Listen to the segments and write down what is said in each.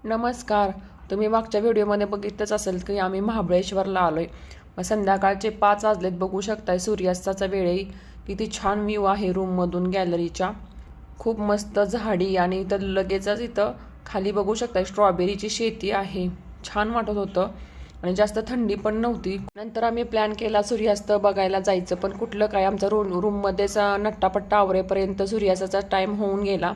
नमस्कार. तुम्ही मागच्या व्हिडिओमध्ये बघितलंच असेल की आम्ही महाबळेश्वरला आलोय. मग संध्याकाळचे 5 वाजलेत, बघू शकताय सूर्यास्ताचा वेळही. किती छान व्ह्यू आहे रूममधून गॅलरीच्या. खूप मस्त झाडी आणि इथं लगेचच इथं खाली बघू शकताय स्ट्रॉबेरीची शेती आहे. छान वाटत होतं आणि जास्त थंडी पण नव्हती. नंतर आम्ही प्लॅन केला सूर्यास्त बघायला जायचं, पण कुठलं काय आमचा रूममध्येच नट्टापट्टा आवरेपर्यंत सूर्यास्ताचा टाईम होऊन गेला.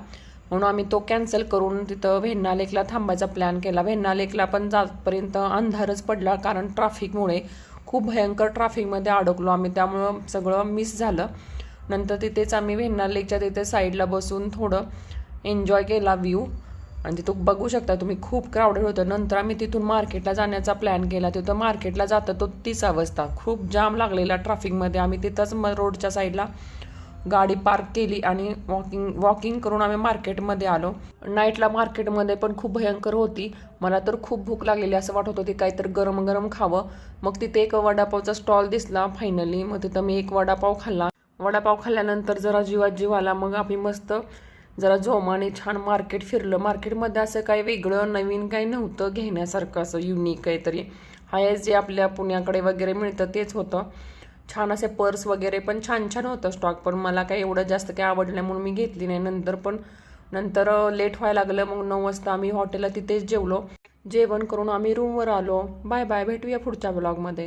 म्हणून आम्ही तो कॅन्सल करून तिथं व्हेन्ना लेकला थांबायचा प्लॅन केला. व्हेन्ना लेकला पण जातपर्यंत अंधारच पडला, कारण ट्रॅफिकमुळे खूप भयंकर ट्रॅफिकमध्ये अडकलो आम्ही, त्यामुळं सगळं मिस झालं. नंतर तिथेच आम्ही व्हेन्ना लेकच्या तिथे साईडला बसून थोडं एन्जॉय केला व्ह्यू. आणि तिथं बघू शकता तुम्ही खूप क्राऊडेड होतं. नंतर आम्ही तिथून मार्केटला जाण्याचा प्लॅन केला. तिथं मार्केटला जातं तो 30 वाजता खूप जाम लागलेला ट्रॅफिकमध्ये. आम्ही तिथंच रोडच्या साईडला गाडी पार्क केली आणि वॉकिंग करून आम्ही मार्केटमध्ये आलो. नाईटला मार्केटमध्ये पण खूप भयंकर होती. मला तर खूप भूक लागलेली, असं वाटत होती काहीतरी गरम गरम खावं. मग तिथे एक वडापावचा स्टॉल दिसला फायनली. मग तिथं मी एक वडापाव खाल्ला. वडापाव खाल्ल्यानंतर जरा जीवात जीव आला. मग आम्ही मस्त जरा जोमाने छान मार्केट फिरलं. मार्केटमध्ये असं काही वेगळं नवीन काही नव्हतं घेण्यासारखं, असं युनिक काहीतरी. हाय जे आपल्या पुण्याकडे वगैरे मिळतं तेच होतं. छान असे पर्स वगैरे पण छान छान होतं स्टॉक, पण मला काही एवढं जास्त काही आवडलं नाही म्हणून मी घेतली नाही. नंतर लेट व्हायला लागलं. मग 9 वाजता आम्ही हॉटेलला तिथेच जेवलो. जेवण करून आम्ही रूमवर आलो. बाय बाय, भेटूया पुढच्या ब्लॉगमध्ये.